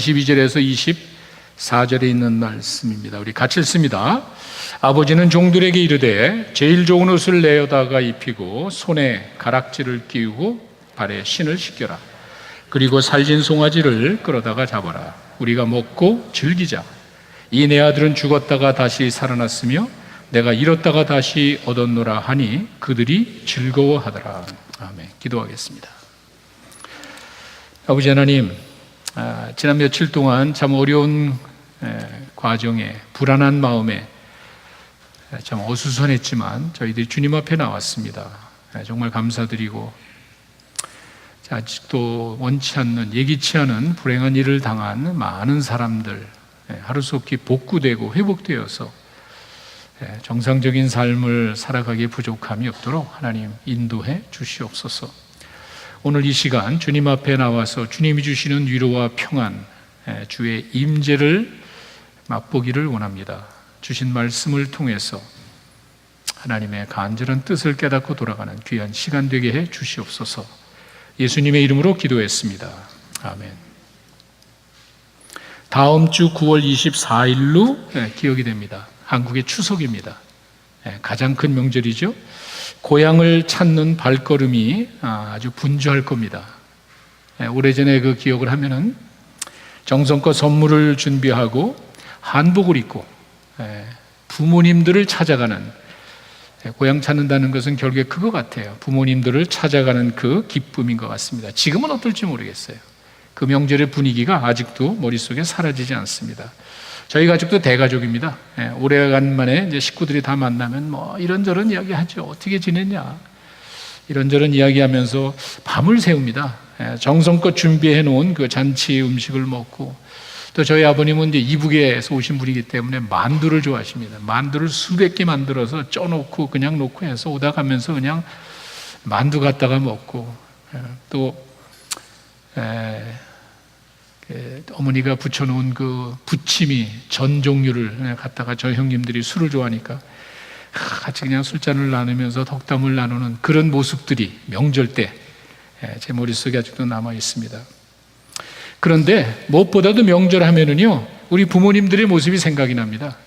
22절에서 24절에 있는 말씀입니다. 우리 같이 읽습니다. 아버지는 종들에게 이르되 제일 좋은 옷을 내어다가 입히고 손에 가락지를 끼우고 발에 신을 씻겨라. 그리고 살진 송아지를 끌어다가 잡아라. 우리가 먹고 즐기자. 이 내 아들은 죽었다가 다시 살아났으며 내가 잃었다가 다시 얻었노라 하니 그들이 즐거워하더라. 아멘. 기도하겠습니다. 아버지 하나님, 지난 며칠 동안 참 어려운 과정에 불안한 마음에 참 어수선했지만 저희들이 주님 앞에 나왔습니다. 정말 감사드리고 아직도 원치 않는, 예기치 않은 불행한 일을 당한 많은 사람들 하루속히 복구되고 회복되어서 정상적인 삶을 살아가기에 부족함이 없도록 하나님 인도해 주시옵소서. 오늘 이 시간 주님 앞에 나와서 주님이 주시는 위로와 평안, 주의 임재를 맛보기를 원합니다. 주신 말씀을 통해서 하나님의 간절한 뜻을 깨닫고 돌아가는 귀한 시간 되게 해 주시옵소서. 예수님의 이름으로 기도했습니다. 아멘. 다음 주 9월 24일로 기억이 됩니다. 한국의 추석입니다. 가장 큰 명절이죠. 고향을 찾는 발걸음이 아주 분주할 겁니다. 오래전에 그 기억을 하면은 정성껏 선물을 준비하고 한복을 입고 부모님들을 찾아가는, 고향 찾는다는 것은 결국에 그거 같아요. 부모님들을 찾아가는 그 기쁨인 것 같습니다. 지금은 어떨지 모르겠어요. 그 명절의 분위기가 아직도 머릿속에 사라지지 않습니다. 저희 가족도 대가족입니다. 오래간만에 이제 식구들이 다 만나면 뭐 이런저런 이야기 하죠. 어떻게 지냈냐, 이런저런 이야기하면서 밤을 새웁니다. 정성껏 준비해 놓은 그 잔치 음식을 먹고, 또 저희 아버님은 이제 이북에서 오신 분이기 때문에 만두를 좋아하십니다. 만두를 수백 개 만들어서 쪄놓고 그냥 놓고 해서 오다 가면서 그냥 만두 갖다가 먹고, 또 어머니가 붙여놓은 그 부침이 전 종류를 갖다가 저희 형님들이 술을 좋아하니까 같이 그냥 술잔을 나누면서 덕담을 나누는 그런 모습들이 명절 때 제 머릿속에 아직도 남아 있습니다. 그런데 무엇보다도 명절 하면은요, 우리 부모님들의 모습이 생각이 납니다.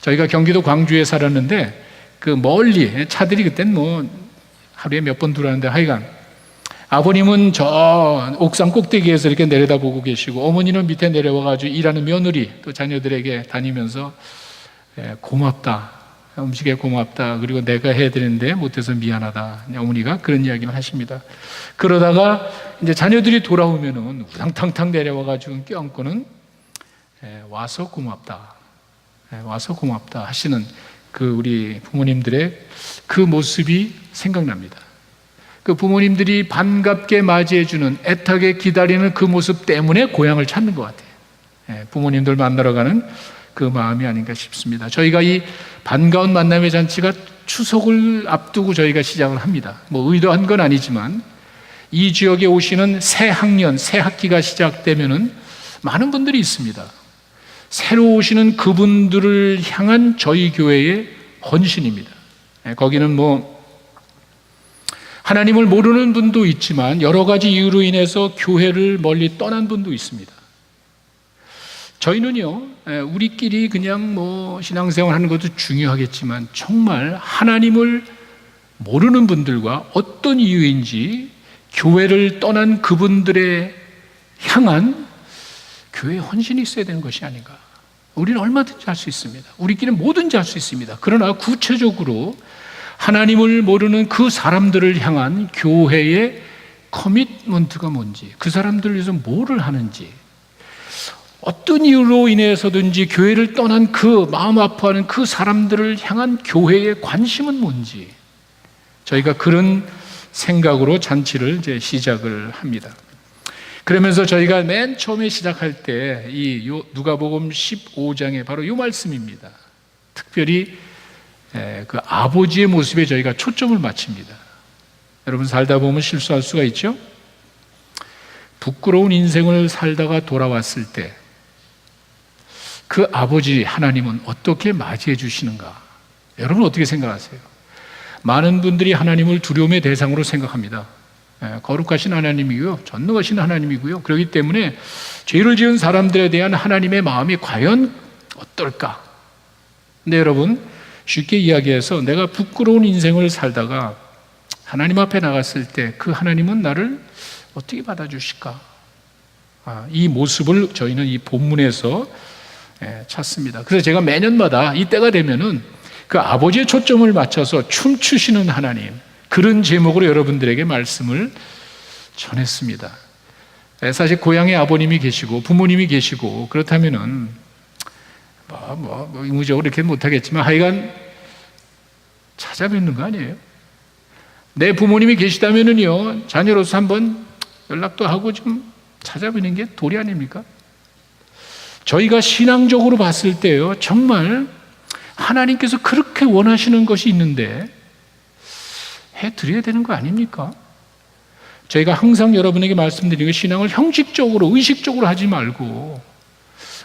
저희가 경기도 광주에 살았는데 그 멀리 차들이 그땐 뭐 하루에 몇 번 들어왔는데, 하여간 아버님은 저 옥상 꼭대기에서 이렇게 내려다보고 계시고 어머니는 밑에 내려와가지고 일하는 며느리 또 자녀들에게 다니면서 고맙다, 음식에 고맙다, 그리고 내가 해야 되는데 못해서 미안하다, 어머니가 그런 이야기를 하십니다. 그러다가 이제 자녀들이 돌아오면은 우당탕탕 내려와가지고 껴안고는 와서 고맙다, 와서 고맙다 하시는 그 우리 부모님들의 그 모습이 생각납니다. 그 부모님들이 반갑게 맞이해주는, 애타게 기다리는 그 모습 때문에 고향을 찾는 것 같아요. 부모님들 만나러 가는 그 마음이 아닌가 싶습니다. 저희가 이 반가운 만남의 잔치가 추석을 앞두고 저희가 시작을 합니다. 뭐 의도한 건 아니지만 이 지역에 오시는 새 학년, 새 학기가 시작되면은 많은 분들이 있습니다. 새로 오시는 그분들을 향한 저희 교회의 헌신입니다. 거기는 뭐 하나님을 모르는 분도 있지만 여러 가지 이유로 인해서 교회를 멀리 떠난 분도 있습니다. 저희는요, 우리끼리 그냥 뭐 신앙생활 하는 것도 중요하겠지만 정말 하나님을 모르는 분들과 어떤 이유인지 교회를 떠난 그분들에 향한 교회의 헌신이 있어야 되는 것이 아닌가. 우리는 얼마든지 할 수 있습니다. 우리끼리는 뭐든지 할 수 있습니다. 그러나 구체적으로 하나님을 모르는 그 사람들을 향한 교회의 커미트먼트가 뭔지, 그 사람들을 위해서 뭐를 하는지, 어떤 이유로 인해서든지 교회를 떠난 그 마음 아파하는 그 사람들을 향한 교회의 관심은 뭔지, 저희가 그런 생각으로 잔치를 이제 시작을 합니다. 그러면서 저희가 맨 처음에 시작할 때 이 누가복음 15장에 바로 이 말씀입니다. 특별히 그 아버지의 모습에 저희가 초점을 맞춥니다. 여러분, 살다 보면 실수할 수가 있죠? 부끄러운 인생을 살다가 돌아왔을 때 그 아버지 하나님은 어떻게 맞이해 주시는가? 여러분 어떻게 생각하세요? 많은 분들이 하나님을 두려움의 대상으로 생각합니다. 거룩하신 하나님이고요, 전능하신 하나님이고요. 그렇기 때문에 죄를 지은 사람들에 대한 하나님의 마음이 과연 어떨까? 근데 여러분, 쉽게 이야기해서 내가 부끄러운 인생을 살다가 하나님 앞에 나갔을 때 그 하나님은 나를 어떻게 받아주실까? 이 모습을 저희는 이 본문에서 찾습니다. 그래서 제가 매년마다 이때가 되면은 그 아버지의 초점을 맞춰서 춤추시는 하나님, 그런 제목으로 여러분들에게 말씀을 전했습니다. 사실 고향에 아버님이 계시고 부모님이 계시고 그렇다면은 의무적으로 이렇게 못하겠지만 하여간 찾아뵙는 거 아니에요? 내 부모님이 계시다면은요, 자녀로서 한번 연락도 하고 좀 찾아뵙는 게 도리 아닙니까? 저희가 신앙적으로 봤을 때요, 정말 하나님께서 그렇게 원하시는 것이 있는데 해드려야 되는 거 아닙니까? 저희가 항상 여러분에게 말씀드리고, 신앙을 형식적으로 의식적으로 하지 말고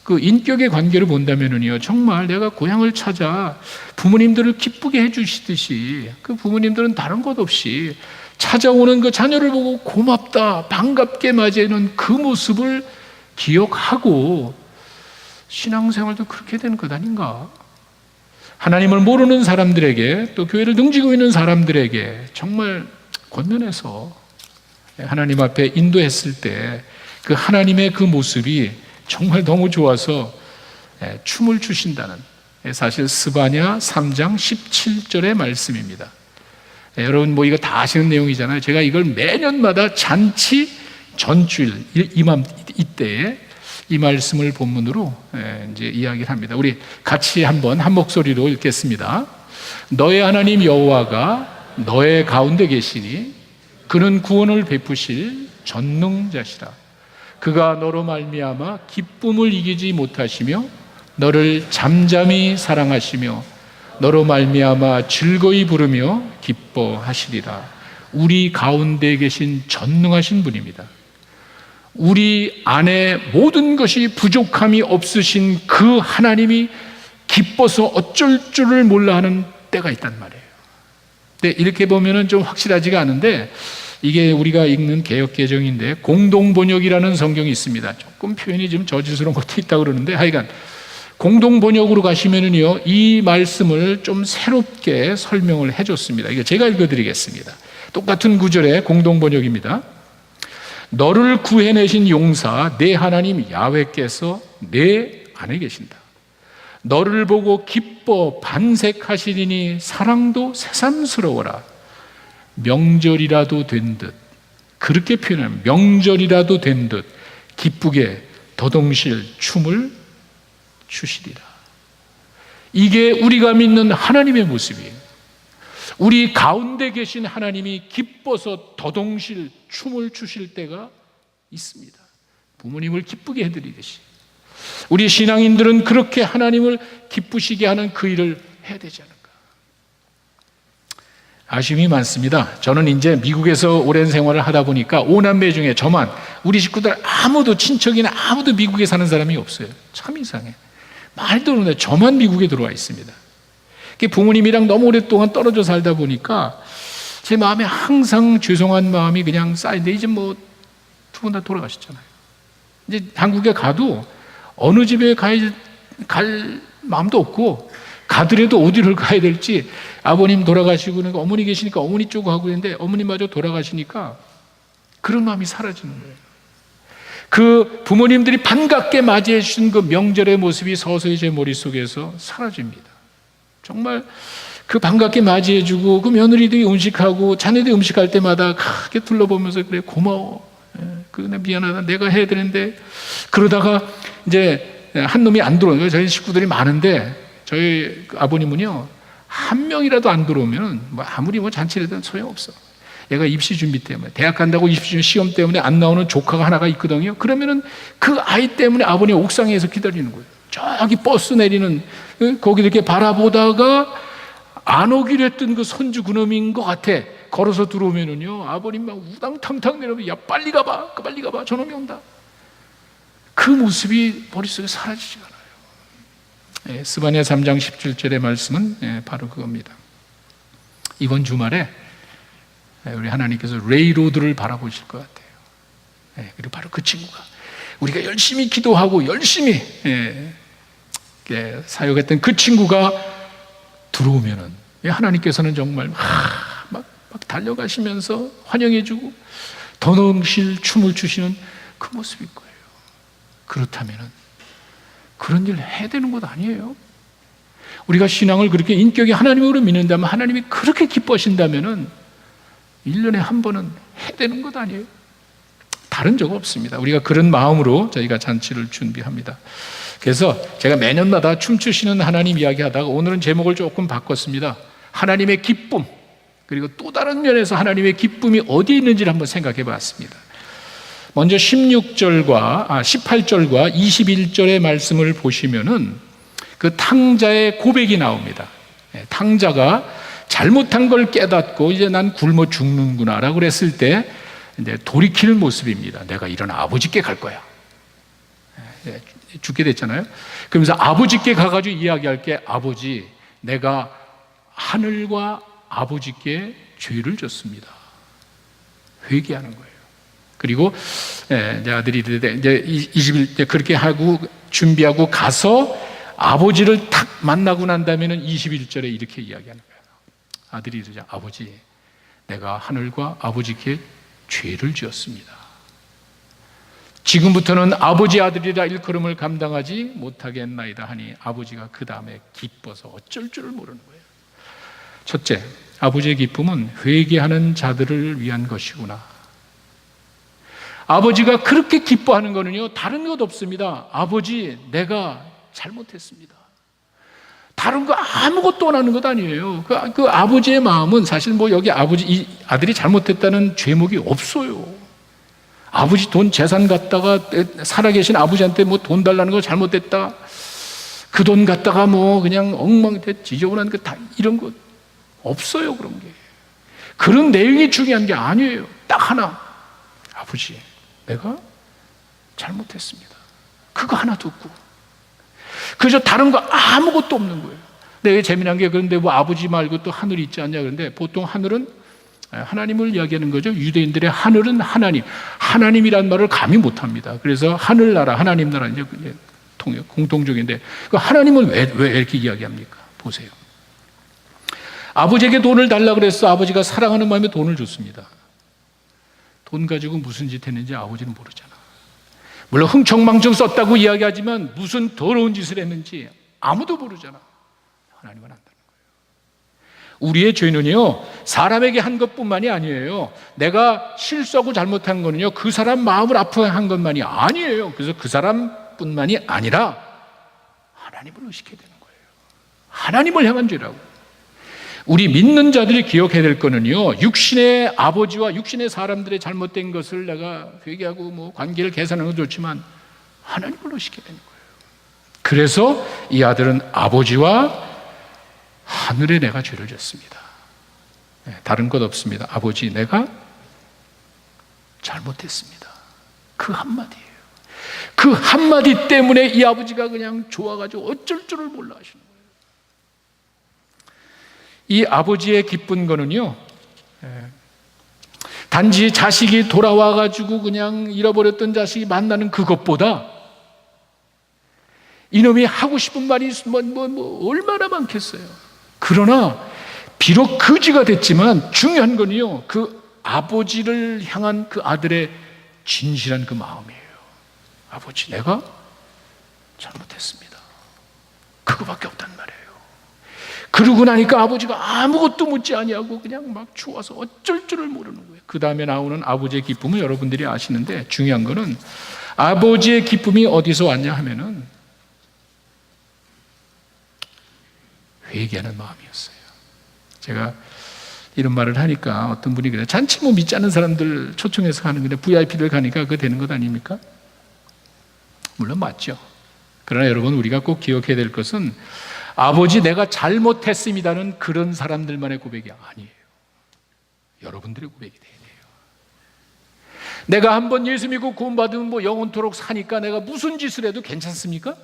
그 인격의 관계를 본다면은요, 정말 내가 고향을 찾아 부모님들을 기쁘게 해주시듯이 그 부모님들은 다른 것 없이 찾아오는 그 자녀를 보고 고맙다, 반갑게 맞이하는 그 모습을 기억하고 신앙생활도 그렇게 되는 것 아닌가? 하나님을 모르는 사람들에게, 또 교회를 등지고 있는 사람들에게 정말 권면해서 하나님 앞에 인도했을 때 그 하나님의 그 모습이 정말 너무 좋아서 춤을 추신다는, 사실 스바냐 3장 17절의 말씀입니다. 여러분 이거 다 아시는 내용이잖아요. 제가 이걸 매년마다 잔치 전주일 이때에 이 말씀을 본문으로 이제 이야기를 합니다. 우리 같이 한번 한 목소리로 읽겠습니다. 너의 하나님 여호와가 너의 가운데 계시니 그는 구원을 베푸실 전능자시라. 그가 너로 말미암아 기쁨을 이기지 못하시며 너를 잠잠히 사랑하시며 너로 말미암아 즐거이 부르며 기뻐하시리라. 우리 가운데 계신 전능하신 분입니다. 우리 안에 모든 것이 부족함이 없으신 그 하나님이 기뻐서 어쩔 줄을 몰라 하는 때가 있단 말이에요. 근데 이렇게 보면은 좀 확실하지가 않은데, 이게 우리가 읽는 개역개정인데 공동번역이라는 성경이 있습니다. 조금 표현이 좀 저질스러운 것도 있다고 그러는데, 하여간 공동번역으로 가시면은요, 이 말씀을 좀 새롭게 설명을 해줬습니다. 이거 제가 읽어드리겠습니다. 똑같은 구절의 공동번역입니다. 너를 구해내신 용사 내 하나님 야훼께서 내 안에 계신다. 너를 보고 기뻐 반색하시리니 사랑도 새삼스러워라. 명절이라도 된 듯, 그렇게 표현하면 명절이라도 된 듯 기쁘게 더동실 춤을 추시리라. 이게 우리가 믿는 하나님의 모습이에요. 우리 가운데 계신 하나님이 기뻐서 더동실 춤을 추실 때가 있습니다. 부모님을 기쁘게 해드리듯이 우리 신앙인들은 그렇게 하나님을 기쁘시게 하는 그 일을 해야 되지 않을까? 아쉬움이 많습니다. 저는 이제 미국에서 오랜 생활을 하다 보니까 5남매 중에 저만, 우리 식구들 아무도, 친척이나 아무도 미국에 사는 사람이 없어요. 참 이상해. 말도 안 되는데 저만 미국에 들어와 있습니다. 부모님이랑 너무 오랫동안 떨어져 살다 보니까 제 마음에 항상 죄송한 마음이 그냥 쌓이는데, 이제 뭐 두 분 다 돌아가셨잖아요. 이제 한국에 가도 어느 집에 갈 마음도 없고, 가더라도 어디를 가야 될지, 아버님 돌아가시고 그러니까 어머니 계시니까 어머니 쪽 하고 있는데 어머님마저 돌아가시니까 그런 마음이 사라지는 거예요. 그 부모님들이 반갑게 맞이해 주신 그 명절의 모습이 서서히 제 머릿속에서 사라집니다. 정말 그 반갑게 맞이해주고 그 며느리들이 음식하고 자녀들이 음식할 때마다 크게 둘러보면서 그래 고마워, 그래 미안하다, 내가 해야 되는데, 그러다가 이제 한 놈이 안 들어오는 거예요. 저희 식구들이 많은데 저희 아버님은요, 한 명이라도 안 들어오면 뭐 아무리 뭐 잔치라도 소용없어. 얘가 입시 준비 때문에, 대학 간다고 입시 준비 시험 때문에 안 나오는 조카가 하나가 있거든요. 그러면은 그 아이 때문에 아버님 옥상에서 기다리는 거예요. 저기 버스 내리는 거기 이렇게 바라보다가 안 오기로 했던 그 손주 그놈인 것 같아. 걸어서 들어오면은요, 아버님 막 우당탕탕 내려오면, 야 빨리 가봐, 빨리 가봐, 저놈이 온다. 그 모습이 머릿속에 사라지지가 않아요. 스바냐 3장 17절의 말씀은 바로 그겁니다. 이번 주말에 우리 하나님께서 레이로드를 바라보실 것 같아요. 그리고 바로 그 친구가 우리가 열심히 기도하고 열심히 사역했던 그 친구가 들어오면은 하나님께서는 정말 막 달려가시면서 환영해주고 더 넘실 춤을 추시는 그 모습일 거예요. 그렇다면은 그런 일 해야 되는 것 아니에요? 우리가 신앙을 그렇게 인격이 하나님으로 믿는다면, 하나님이 그렇게 기뻐하신다면은 1년에 한 번은 해야 되는 것 아니에요? 다른 적 없습니다. 우리가 그런 마음으로 저희가 잔치를 준비합니다. 그래서 제가 매년마다 춤추시는 하나님 이야기하다가 오늘은 제목을 조금 바꿨습니다. 하나님의 기쁨, 그리고 또 다른 면에서 하나님의 기쁨이 어디에 있는지를 한번 생각해 봤습니다. 먼저 18절과 21절의 말씀을 보시면은 그 탕자의 고백이 나옵니다. 탕자가 잘못한 걸 깨닫고 이제 난 굶어 죽는구나라고 그랬을 때 이제 돌이키는 모습입니다. 내가 이런 아버지께 갈 거야. 죽게 됐잖아요. 그러면서 아버지께 가가지고 이야기할 게, 아버지, 내가 하늘과 아버지께 죄를 졌습니다. 회개하는 거예요. 그리고 이제 아들이 이제 20일 그렇게 하고 준비하고 가서 아버지를 탁 만나고 난 다음에는 21절에 이렇게 이야기하는 거예요. 아들이 이러죠. 아버지, 내가 하늘과 아버지께 죄를 지었습니다. 지금부터는 아버지 아들이라 일컬음을 감당하지 못하겠나이다 하니 아버지가 그 다음에 기뻐서 어쩔 줄을 모르는 거예요. 첫째, 아버지의 기쁨은 회개하는 자들을 위한 것이구나. 아버지가 그렇게 기뻐하는 거는요, 다른 것 없습니다. 아버지, 내가 잘못했습니다. 다른 거 아무것도 원하는 것 아니에요. 그 아버지의 마음은 사실 뭐 여기 이 아들이 잘못했다는 죄목이 없어요. 아버지 돈 재산 갖다가 살아계신 아버지한테 뭐 돈 달라는 거 잘못됐다. 그 돈 갖다가 뭐 그냥 엉망대 지저분한 거 다 이런 거 없어요. 그런 게. 그런 내용이 중요한 게 아니에요. 딱 하나. 아버지, 내가 잘못했습니다. 그거 하나 듣고. 그저 다른 거 아무것도 없는 거예요. 근데 재미난 게, 그런데 뭐 아버지 말고 또 하늘이 있지 않냐. 그런데 보통 하늘은 하나님을 이야기하는 거죠. 유대인들의 하늘은 하나님이란 말을 감히 못합니다. 그래서 하늘나라, 하나님 나라 이제 공통적인데, 그 하나님은 왜 이렇게 이야기합니까? 보세요. 아버지에게 돈을 달라 그래서 아버지가 사랑하는 마음에 돈을 줬습니다. 돈 가지고 무슨 짓 했는지 아버지는 모르잖아. 물론 흥청망청 썼다고 이야기하지만 무슨 더러운 짓을 했는지 아무도 모르잖아. 하나님은 안다는 거예요. 우리의 죄는요, 사람에게 한 것뿐만이 아니에요. 내가 실수하고 잘못한 거는요, 그 사람 마음을 아프게 한 것만이 아니에요. 그래서 그 사람뿐만이 아니라 하나님을 의식해야 되는 거예요. 하나님을 향한 죄라고. 우리 믿는 자들이 기억해야 될 거는요, 육신의 아버지와 육신의 사람들의 잘못된 것을 내가 회개하고 뭐 관계를 개선하는 건 좋지만 하나님을 의식해야 되는 거예요. 그래서 이 아들은 아버지와 하늘에 내가 죄를 졌습니다. 다른 것 없습니다. 아버지, 내가 잘못했습니다. 그 한마디예요. 그 한마디 때문에 이 아버지가 그냥 좋아가지고 어쩔 줄을 몰라 하시는 거예요. 이 아버지의 기쁜 거는요, 단지 자식이 돌아와가지고 그냥 잃어버렸던 자식이 만나는 그것보다 이놈이 하고 싶은 말이 얼마나 많겠어요. 그러나 비록 거지가 됐지만 중요한 건요, 그 아버지를 향한 그 아들의 진실한 그 마음이에요. 아버지, 내가 잘못했습니다. 그거밖에 없단 말이에요. 그러고 나니까 아버지가 아무것도 묻지 아니하고 그냥 막 추워서 어쩔 줄을 모르는 거예요. 그 다음에 나오는 아버지의 기쁨은 여러분들이 아시는데, 중요한 거는 아버지의 기쁨이 어디서 왔냐 하면은 회개하는 마음이었어요. 제가 이런 말을 하니까 어떤 분이 그래요. 잔치 뭐 믿지 않는 사람들 초청해서 가는 건데 VIP를 가니까 그거 되는 것 아닙니까? 물론 맞죠. 그러나 여러분, 우리가 꼭 기억해야 될 것은 아버지, 내가 잘못했습니다는 그런 사람들만의 고백이 아니에요. 여러분들의 고백이 돼야 돼요. 내가 한번 예수 믿고 구원받으면 뭐 영원토록 사니까 내가 무슨 짓을 해도 괜찮습니까?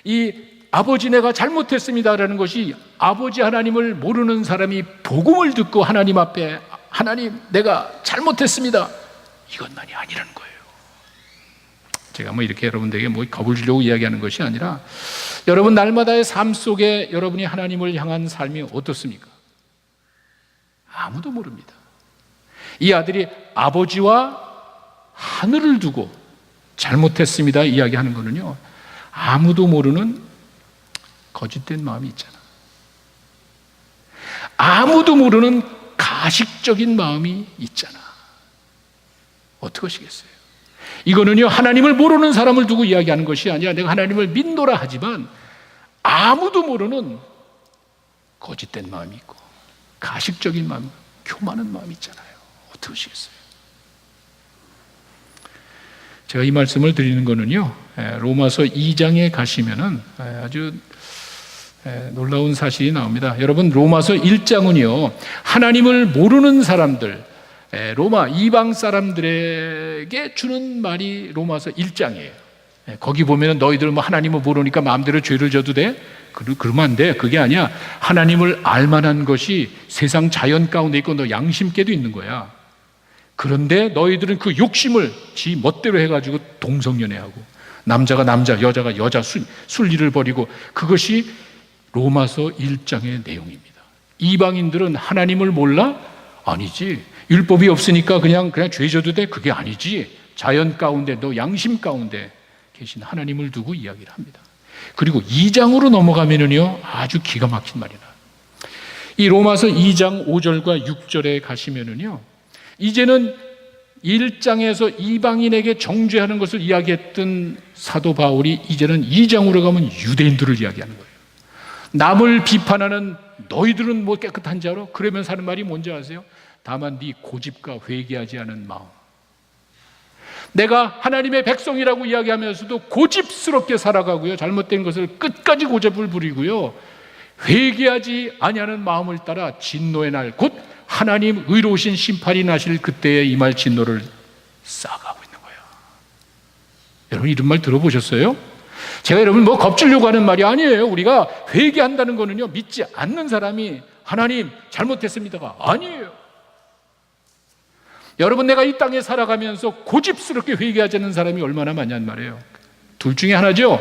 이 아버지, 내가 잘못했습니다라는 것이 아버지 하나님을 모르는 사람이 복음을 듣고 하나님 앞에 하나님, 내가 잘못했습니다. 이것만이 아니라는 거예요. 제가 이렇게 여러분들에게 겁을 주려고 이야기하는 것이 아니라, 여러분 날마다의 삶 속에 여러분이 하나님을 향한 삶이 어떻습니까? 아무도 모릅니다. 이 아들이 아버지와 하늘을 두고 잘못했습니다 이야기하는 거는요, 아무도 모르는 거짓된 마음이 있잖아. 아무도 모르는 가식적인 마음이 있잖아. 어떻게 하시겠어요? 이거는요, 하나님을 모르는 사람을 두고 이야기하는 것이 아니라, 내가 하나님을 믿노라 하지만 아무도 모르는 거짓된 마음이 있고 가식적인 마음, 교만한 마음이 있잖아요. 어떻게 하시겠어요? 제가 이 말씀을 드리는 거는요, 로마서 2장에 가시면은 아주 놀라운 사실이 나옵니다. 여러분, 로마서 1장은요, 하나님을 모르는 사람들, 로마 이방 사람들에게 주는 말이 로마서 1장이에요. 거기 보면 너희들 하나님을 모르니까 마음대로 죄를 져도 돼? 그러면 안 돼. 그게 아니야. 하나님을 알만한 것이 세상 자연 가운데 있고 너 양심께도 있는 거야. 그런데 너희들은 그 욕심을 지 멋대로 해가지고 동성연애하고, 남자가 남자, 여자가 여자 순리를 버리고, 그것이 로마서 1장의 내용입니다. 이방인들은 하나님을 몰라? 아니지. 율법이 없으니까 그냥 죄 져도 돼? 그게 아니지. 자연 가운데, 너 양심 가운데 계신 하나님을 두고 이야기를 합니다. 그리고 2장으로 넘어가면은요, 아주 기가 막힌 말이 나요. 이 로마서 2장 5절과 6절에 가시면은요, 이제는 1장에서 이방인에게 정죄하는 것을 이야기했던 사도 바울이 이제는 2장으로 가면 유대인들을 이야기하는 거예요. 남을 비판하는 너희들은 깨끗한지 알아? 그러면서 하는 말이 뭔지 아세요? 다만 네 고집과 회개하지 않은 마음. 내가 하나님의 백성이라고 이야기하면서도 고집스럽게 살아가고요, 잘못된 것을 끝까지 고집을 부리고요, 회개하지 아니하는 마음을 따라 진노의 날, 곧 하나님 의로우신 심판이 나실 그때에 임할 진노를 쌓아가고 있는 거예요. 여러분, 이런 말 들어보셨어요? 제가 여러분 겁주려고 하는 말이 아니에요. 우리가 회개한다는 거는요, 믿지 않는 사람이 하나님 잘못했습니다가 아니에요. 여러분, 내가 이 땅에 살아가면서 고집스럽게 회개하지 않는 사람이 얼마나 많냐는 말이에요. 둘 중에 하나죠.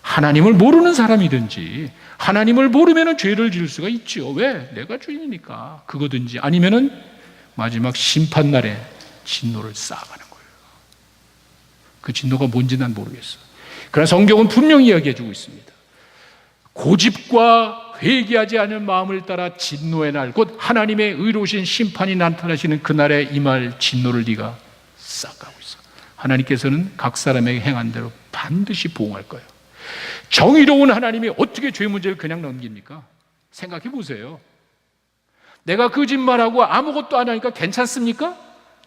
하나님을 모르는 사람이든지, 하나님을 모르면 죄를 지을 수가 있죠. 왜? 내가 주인이니까. 그거든지, 아니면은 마지막 심판날에 진노를 쌓아가는 거예요. 그 진노가 뭔지 난 모르겠어. 그러나 성경은 분명히 이야기해주고 있습니다. 고집과 회개하지 않은 마음을 따라 진노의 날, 곧 하나님의 의로우신 심판이 나타나시는 그날에 임할 진노를 네가 쌓아가고 있어. 하나님께서는 각 사람에게 행한 대로 반드시 보응할 거예요. 정의로운 하나님이 어떻게 죄 문제를 그냥 넘깁니까? 생각해 보세요. 내가 거짓말하고 아무것도 안 하니까 괜찮습니까?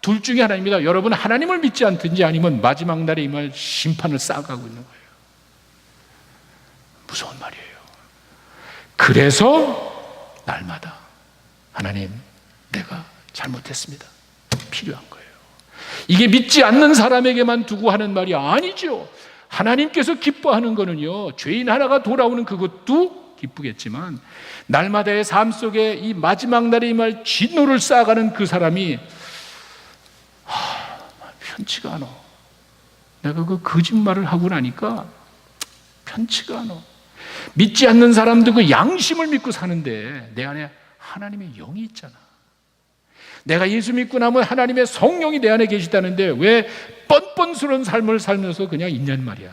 둘 중에 하나입니다. 여러분, 하나님을 믿지 않든지 아니면 마지막 날에 임할 심판을 쌓아가고 있는 거예요. 무서운 말이에요. 그래서 날마다 하나님, 내가 잘못했습니다, 필요한 거예요. 이게 믿지 않는 사람에게만 두고 하는 말이 아니죠. 하나님께서 기뻐하는 거는요, 죄인 하나가 돌아오는 그것도 기쁘겠지만 날마다의 삶 속에 이 마지막 날에 임할 진노를 쌓아가는 그 사람이 편치가 않아. 내가 그 거짓말을 하고 나니까 편치가 않아. 믿지 않는 사람도 그 양심을 믿고 사는데 내 안에 하나님의 영이 있잖아. 내가 예수 믿고 나면 하나님의 성령이 내 안에 계시다는데 왜 뻔뻔스러운 삶을 살면서 그냥 있냔 말이야.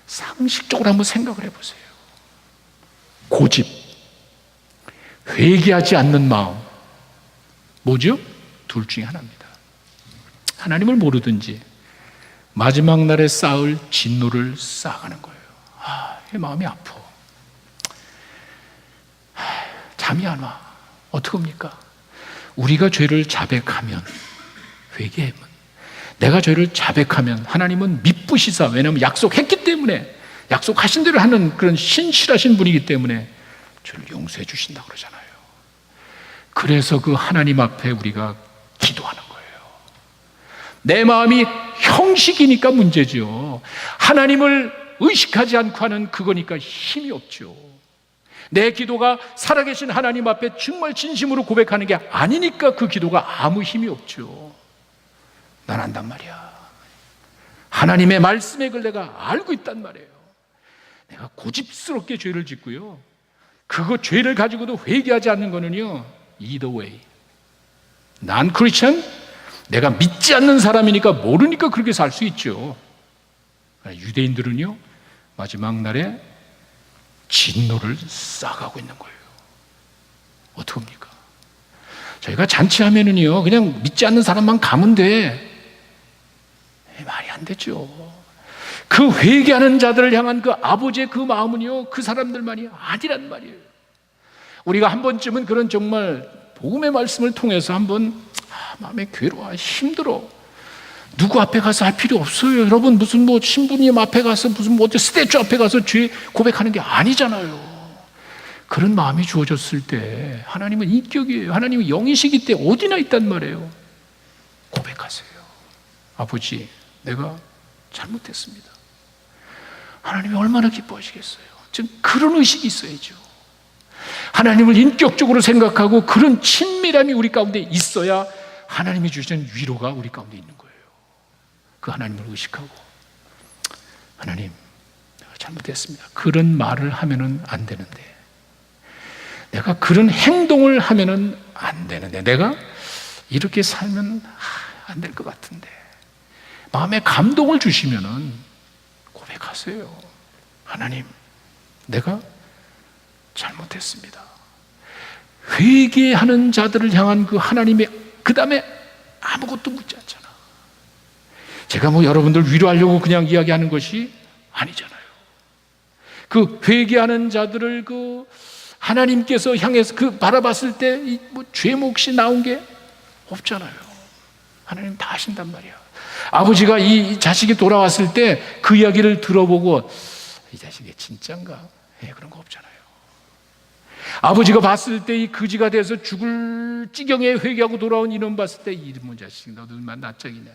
상식적으로 한번 생각을 해보세요. 고집, 회개하지 않는 마음, 뭐죠? 둘 중에 하나입니다. 하나님을 모르든지 마지막 날에 쌓을 진노를 쌓아가는 거예요. 마음이 아파. 잠이 안 와. 어떡합니까? 우리가 죄를 자백하면, 회개하면, 내가 죄를 자백하면 하나님은 미쁘시사, 왜냐하면 약속했기 때문에, 약속하신 대로 하는 그런 신실하신 분이기 때문에 죄를 용서해 주신다고 그러잖아요. 그래서 그 하나님 앞에 우리가 기도하는 거예요. 내 마음이 형식이니까 문제죠. 하나님을 의식하지 않고 하는 그거니까 힘이 없죠. 내 기도가 살아계신 하나님 앞에 정말 진심으로 고백하는 게 아니니까 그 기도가 아무 힘이 없죠. 난 안단 말이야. 하나님의 말씀의 걸 내가 알고 있단 말이에요. 내가 고집스럽게 죄를 짓고요, 그거 죄를 가지고도 회개하지 않는 거는요, either way. 난 크리스천, 내가 믿지 않는 사람이니까 모르니까 그렇게 살 수 있죠. 유대인들은요, 마지막 날에 진노를 쌓아가고 있는 거예요. 어떡합니까? 저희가 잔치하면은요, 그냥 믿지 않는 사람만 가면 돼. 말이 안 되죠. 그 회개하는 자들을 향한 그 아버지의 그 마음은요, 그 사람들만이 아니란 말이에요. 우리가 한 번쯤은 그런 정말 복음의 말씀을 통해서 한번 마음에 괴로워, 힘들어, 누구 앞에 가서 할 필요 없어요. 여러분, 무슨 뭐 신부님 앞에 가서 무슨 뭐 스태츄 앞에 가서 죄 고백하는 게 아니잖아요. 그런 마음이 주어졌을 때 하나님은 인격이에요. 하나님은 영이시기 때문에 어디나 있단 말이에요. 고백하세요. 아버지, 내가 잘못했습니다. 하나님이 얼마나 기뻐하시겠어요. 지금 그런 의식이 있어야죠. 하나님을 인격적으로 생각하고 그런 친밀함이 우리 가운데 있어야 하나님이 주시는 위로가 우리 가운데 있는 거예요. 그 하나님을 의식하고, 하나님, 내가 잘못했습니다. 그런 말을 하면은 안 되는데, 내가 그런 행동을 하면은 안 되는데, 내가 이렇게 살면 안 될 것 같은데, 마음에 감동을 주시면은 고백하세요. 하나님, 내가 잘못했습니다. 회개하는 자들을 향한 그 하나님의, 그 다음에 아무것도 묻지 않잖아. 제가 뭐 여러분들 위로하려고 그냥 이야기하는 것이 아니잖아요. 그 회개하는 자들을 그 하나님께서 향해서 그 바라봤을 때 뭐 죄 몫이 나온 게 없잖아요. 하나님 다 하신단 말이야. 아버지가 이 자식이 돌아왔을 때 그 이야기를 들어보고 이 자식이 진짠가? 그런 거 없잖아요. 아버지가 봤을 때 이 거지가 돼서 죽을 지경에 회개하고 돌아온 이놈 봤을 때 이놈의 자식 너들만 낯짝이냐?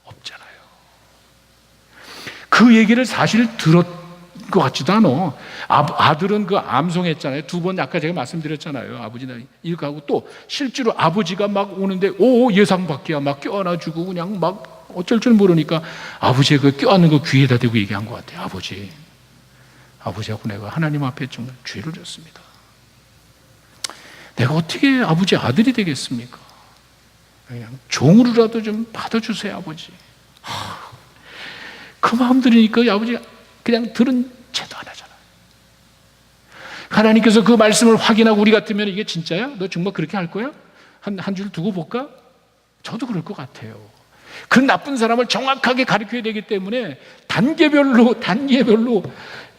없잖아요. 그 얘기를 사실 들었 것 같지도 않아. 아들은 그 암송했잖아요. 2번 아까 제가 말씀드렸잖아요. 아버지는 이렇게 하고 또 실제로 아버지가 막 오는데 예상 밖이야. 막 껴안아주고 그냥 막 어쩔 줄 모르니까 아버지의 그 껴안는 거 귀에다 대고 얘기한 것 같아요. 아버지하고 내가 하나님 앞에 정말 죄를 졌습니다. 내가 어떻게 아버지 아들이 되겠습니까? 그냥 종으로라도 좀 받아주세요, 아버지. 그 마음 들으니까 아버지가 그냥 들은 채도 안 하잖아요. 하나님께서 그 말씀을 확인하고 우리 같으면 이게 진짜야? 너 정말 그렇게 할 거야? 한 줄 두고 볼까? 저도 그럴 것 같아요. 그 나쁜 사람을 정확하게 가르쳐야 되기 때문에 단계별로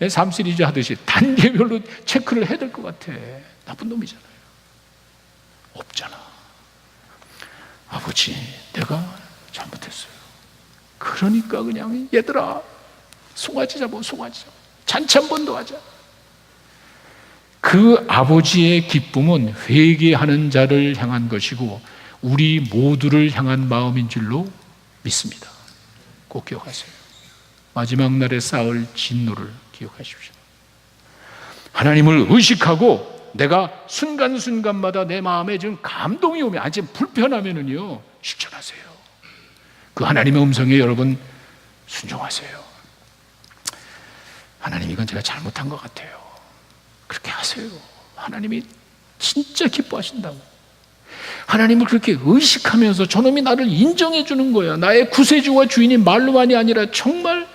삼시리즈 하듯이 단계별로 체크를 해야 될 것 같아. 나쁜 놈이잖아요. 없잖아. 아버지, 내가 잘못했어요. 그러니까 그냥 얘들아, 송아지 잡아. 잔치 한 번 더 하자. 그 아버지의 기쁨은 회개하는 자를 향한 것이고 우리 모두를 향한 마음인 줄로 믿습니다. 꼭 기억하세요. 마지막 날에 쌓을 진노를 기억하십시오. 하나님을 의식하고 내가 순간순간마다 내 마음에 지금 감동이 오면, 아니 지금 불편하면은요, 실천하세요. 그 하나님의 음성에 여러분 순종하세요. 하나님, 이건 제가 잘못한 것 같아요. 그렇게 하세요. 하나님이 진짜 기뻐하신다고. 하나님을 그렇게 의식하면서 저놈이 나를 인정해 주는 거야. 나의 구세주와 주인이 말로만이 아니라 정말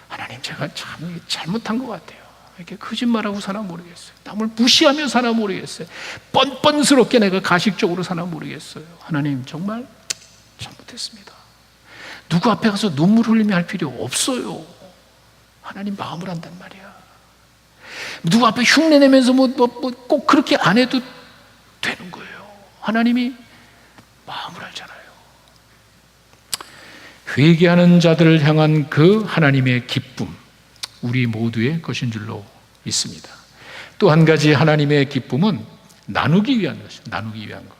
하나님, 제가 참 잘못한 것 같아요. 이렇게 거짓말하고 사나 모르겠어요. 남을 무시하며 사나 모르겠어요. 뻔뻔스럽게 내가 가식적으로 사나 모르겠어요. 하나님, 정말 잘못했습니다. 누구 앞에 가서 눈물 흘리며 할 필요 없어요. 하나님 마음을 안단 말이야. 누구 앞에 흉내내면서 꼭 그렇게 안 해도 되는 거예요. 하나님이 마음을 알잖아요. 회개하는 자들을 향한 그 하나님의 기쁨, 우리 모두의 것인 줄로 믿습니다. 또 한 가지 하나님의 기쁨은 나누기 위한 것이에요. 나누기 위한 것.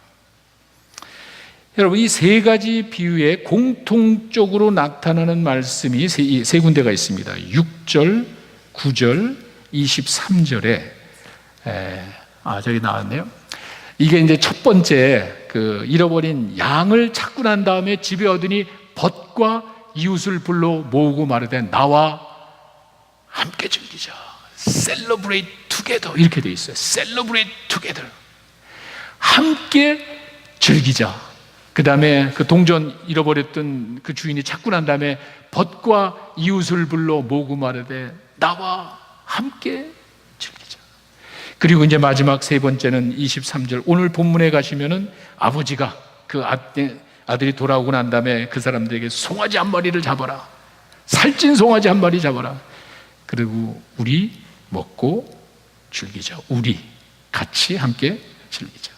여러분, 이 세 가지 비유에 공통적으로 나타나는 말씀이 세 군데가 있습니다. 6절, 9절, 23절에 저기 나왔네요. 이게 이제 첫 번째 그 잃어버린 양을 찾고 난 다음에 집에 얻으니 벗과 이웃을 불러 모으고 말하되 나와 함께 즐기자. Celebrate together 이렇게 돼 있어요. Celebrate together. 함께 즐기자. 그 다음에 그 동전 잃어버렸던 그 주인이 찾고 난 다음에 벗과 이웃을 불러 모으고 말하되 나와 함께 즐기자. 그리고 이제 마지막 세 번째는 23절 오늘 본문에 가시면은 아버지가 그 아들이 돌아오고 난 다음에 그 사람들에게 송아지 한 마리를 잡아라. 살찐 송아지 한 마리 잡아라. 그리고 우리 먹고 즐기자. 우리 같이 함께 즐기자.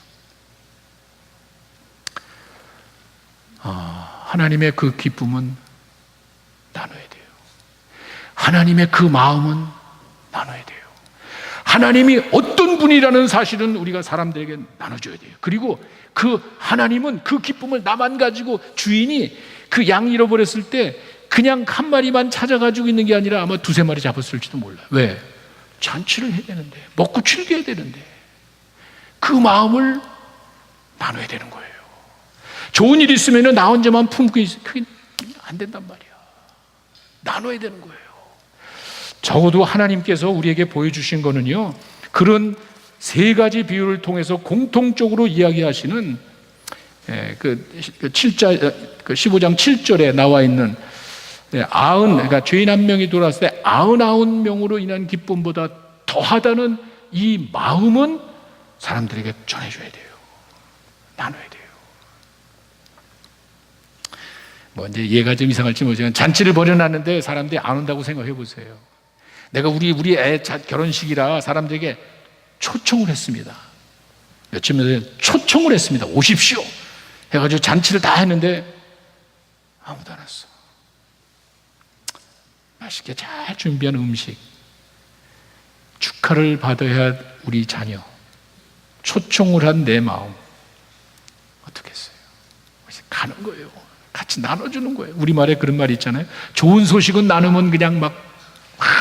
하나님의 그 기쁨은 나눠야 돼요. 하나님의 그 마음은 나눠야 돼요. 하나님이 어떤 분이라는 사실은 우리가 사람들에게 나눠줘야 돼요. 그리고 그 하나님은 그 기쁨을 나만 가지고 주인이 그 양 잃어버렸을 때 그냥 한 마리만 찾아가지고 있는 게 아니라 아마 두세 마리 잡았을지도 몰라요. 왜? 잔치를 해야 되는데, 먹고 즐겨야 되는데 그 마음을 나눠야 되는 거예요. 좋은 일 있으면 나 혼자만 품고 그게 안 된단 말이야. 나눠야 되는 거예요. 적어도 하나님께서 우리에게 보여주신 거는요, 그런 세 가지 비유를 통해서 공통적으로 이야기하시는 그 15장 7절에 나와 있는 그러니까 죄인 한 명이 돌아왔을 때 99명으로 인한 기쁨보다 더하다는 이 마음은 사람들에게 전해줘야 돼요. 나눠야 돼요. 뭐 이제 얘가 좀 이상할지 모르지만 잔치를 벌여놨는데 사람들이 안 온다고 생각해 보세요. 내가 우리 애 결혼식이라 사람들에게 초청을 했습니다. 며칠 전에 초청을 했습니다. 오십시오 해가지고 잔치를 다 했는데 아무도 안 왔어. 맛있게 잘 준비한 음식, 축하를 받아야 할 우리 자녀, 초청을 한 내 마음 어떻게 했어요? 가는 거예요. 같이 나눠주는 거예요. 우리말에 그런 말이 있잖아요. 좋은 소식은 나누면 그냥 막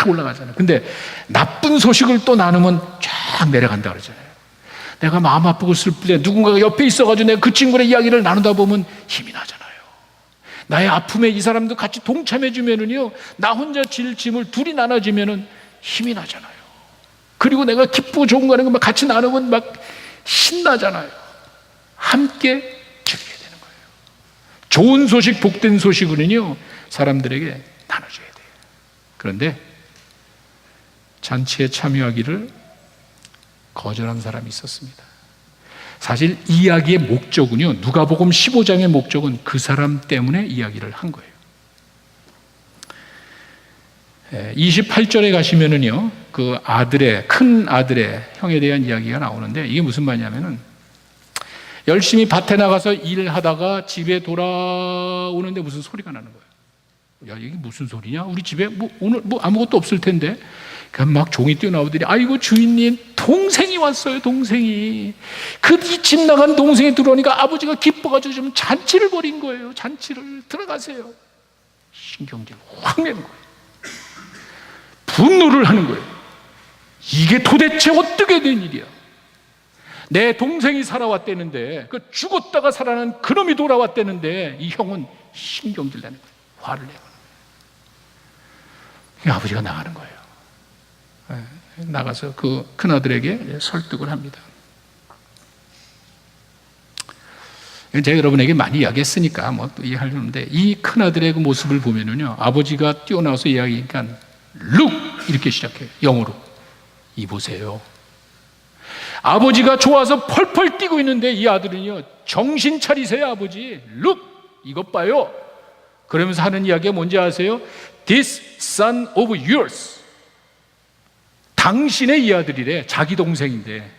올라가잖아요. 근데 나쁜 소식을 또 나누면 쫙 내려간다 그러잖아요. 내가 마음 아프고 슬플 때 누군가가 옆에 있어가지고 내가 그 친구의 이야기를 나누다 보면 힘이 나잖아요. 나의 아픔에 이 사람도 같이 동참해주면은요, 나 혼자 질 짐을 둘이 나눠지면은 힘이 나잖아요. 그리고 내가 기쁘고 좋은 거는 막 같이 나누면 막 신나잖아요. 함께 즐겨야 되는 거예요. 좋은 소식, 복된 소식은요, 사람들에게 나눠줘야 돼요. 그런데 잔치에 참여하기를 거절한 사람이 있었습니다. 사실 이야기의 목적은요, 누가복음 15장의 목적은 그 사람 때문에 이야기를 한 거예요. 28절에 가시면은요, 그 큰 아들의 형에 대한 이야기가 나오는데, 이게 무슨 말이냐면은 열심히 밭에 나가서 일하다가 집에 돌아오는데 무슨 소리가 나는 거예요. 야, 이게 무슨 소리냐? 우리 집에 오늘 아무것도 없을 텐데. 막 종이 뛰어나오더니, 아이고 주인님, 동생이 왔어요. 동생이 그 집 나간 동생이 들어오니까 아버지가 기뻐가지고 좀 잔치를 벌인 거예요. 잔치를 들어가세요. 신경질 확 내는 거예요. 분노를 하는 거예요. 이게 도대체 어떻게 된 일이야? 내 동생이 살아왔다는데, 그 죽었다가 살아난 그놈이 돌아왔다는데 이 형은 신경질 내는 거예요. 화를 내고. 아버지가 나가는 거예요. 나가서 그 큰아들에게 설득을 합니다. 제가 여러분에게 많이 이야기했으니까 또 이해하려는데, 이 큰아들의 그 모습을 보면은요, 아버지가 뛰어나와서 이야기하니까 Look! 이렇게 시작해요. 영어로. 이 보세요. 아버지가 좋아서 펄펄 뛰고 있는데 이 아들은요, 정신 차리세요 아버지. Look! 이것 봐요. 그러면서 하는 이야기가 뭔지 아세요? This son of yours. 당신의 이 아들이래. 자기 동생인데,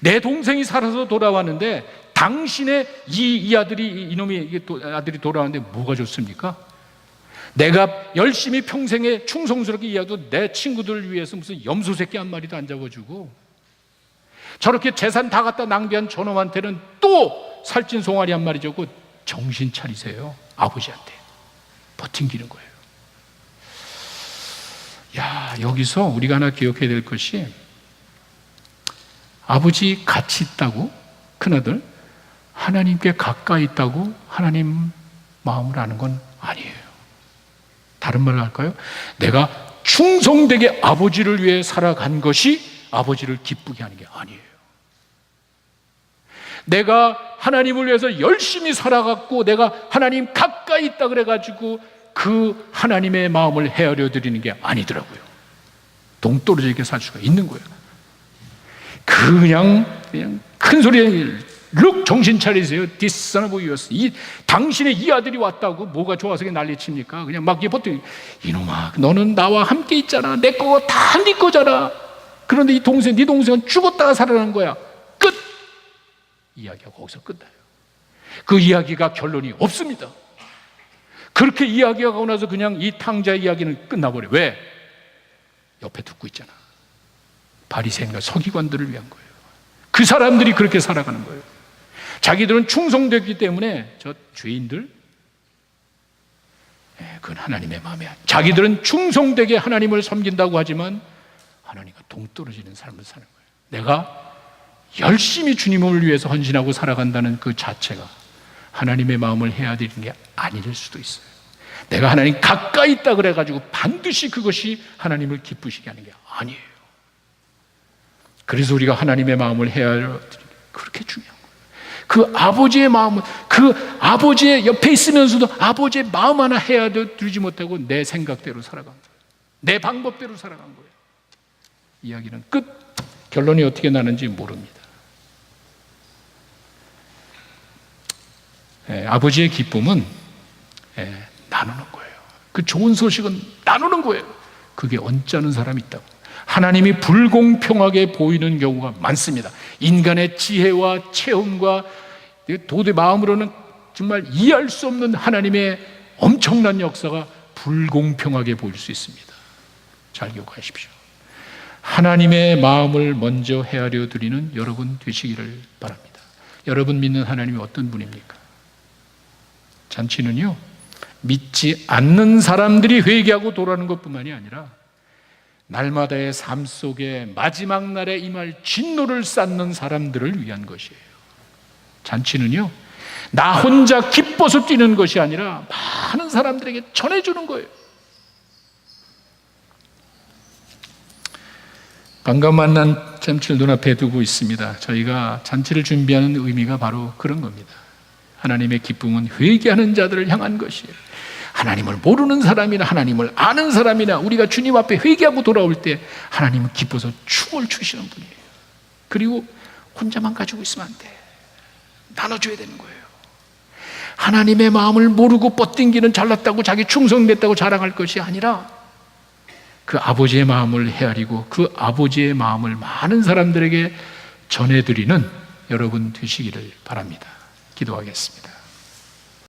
내 동생이 살아서 돌아왔는데 당신의 이 아들이, 이놈이 아들이 돌아왔는데 뭐가 좋습니까? 내가 열심히 평생에 충성스럽게 일해도 내 친구들을 위해서 무슨 염소 새끼 한 마리도 안 잡아주고, 저렇게 재산 다 갖다 낭비한 저놈한테는 또 살찐 송아리 한 마리 주고, 정신 차리세요 아버지한테 버팅기는 거예요. 야, 여기서 우리가 하나 기억해야 될 것이, 아버지 같이 있다고? 큰아들? 하나님께 가까이 있다고 하나님 마음을 아는 건 아니에요. 다른 말로 할까요? 내가 충성되게 아버지를 위해 살아간 것이 아버지를 기쁘게 하는 게 아니에요. 내가 하나님을 위해서 열심히 살아갔고 내가 하나님 가까이 있다 그래가지고 그 하나님의 마음을 헤아려 드리는 게 아니더라고요. 동떨어지게 살 수가 있는 거예요. 그냥 큰 소리에 룩 정신 차리세요. This son of yours. 당신의 이 아들이 왔다고 뭐가 좋아서 난리칩니까? 그냥 막 버티고 이놈아 너는 나와 함께 있잖아. 내 거 다 네 거잖아. 그런데 네 동생은 죽었다가 살아난 거야. 끝. 이야기가 거기서 끝나요. 그 이야기가 결론이 없습니다. 그렇게 이야기하고 나서 그냥 이 탕자 이야기는 끝나버려요. 왜? 옆에 듣고 있잖아. 바리새인과 서기관들을 위한 거예요. 그 사람들이 그렇게 살아가는 거예요. 자기들은 충성되기 때문에 저 죄인들 그건 하나님의 마음이야. 자기들은 충성되게 하나님을 섬긴다고 하지만 하나님과 동떨어지는 삶을 사는 거예요. 내가 열심히 주님을 위해서 헌신하고 살아간다는 그 자체가 하나님의 마음을 헤아리는 게 아닐 수도 있어요. 내가 하나님 가까이 있다 그래가지고 반드시 그것이 하나님을 기쁘시게 하는 게 아니에요. 그래서 우리가 하나님의 마음을 헤아려 드리는 게 그렇게 중요한 거예요. 그 아버지의 마음을, 그 아버지의 옆에 있으면서도 아버지의 마음 하나 헤아려 드리지 못하고 내 생각대로 살아간 거예요. 내 방법대로 살아간 거예요. 이야기는 끝. 결론이 어떻게 나는지 모릅니다. 아버지의 기쁨은 나누는 거예요. 그 좋은 소식은 나누는 거예요. 그게 언짢은 사람이 있다고. 하나님이 불공평하게 보이는 경우가 많습니다. 인간의 지혜와 체험과 도대 마음으로는 정말 이해할 수 없는 하나님의 엄청난 역사가 불공평하게 보일 수 있습니다. 잘 기억하십시오. 하나님의 마음을 먼저 헤아려 드리는 여러분 되시기를 바랍니다. 여러분 믿는 하나님이 어떤 분입니까? 잔치는요, 믿지 않는 사람들이 회개하고 돌아오는 것뿐만이 아니라 날마다의 삶 속에 마지막 날에 임할 진노를 쌓는 사람들을 위한 것이에요. 잔치는요, 나 혼자 기뻐서 뛰는 것이 아니라 많은 사람들에게 전해주는 거예요. 방금 만난 잔치를 눈앞에 두고 있습니다. 저희가 잔치를 준비하는 의미가 바로 그런 겁니다. 하나님의 기쁨은 회개하는 자들을 향한 것이에요. 하나님을 모르는 사람이나 하나님을 아는 사람이나 우리가 주님 앞에 회개하고 돌아올 때 하나님은 기뻐서 춤을 추시는 분이에요. 그리고 혼자만 가지고 있으면 안 돼. 나눠줘야 되는 거예요. 하나님의 마음을 모르고 뻗댕기는 잘났다고 자기 충성됐다고 자랑할 것이 아니라 그 아버지의 마음을 헤아리고 그 아버지의 마음을 많은 사람들에게 전해드리는 여러분 되시기를 바랍니다. 기도하겠습니다.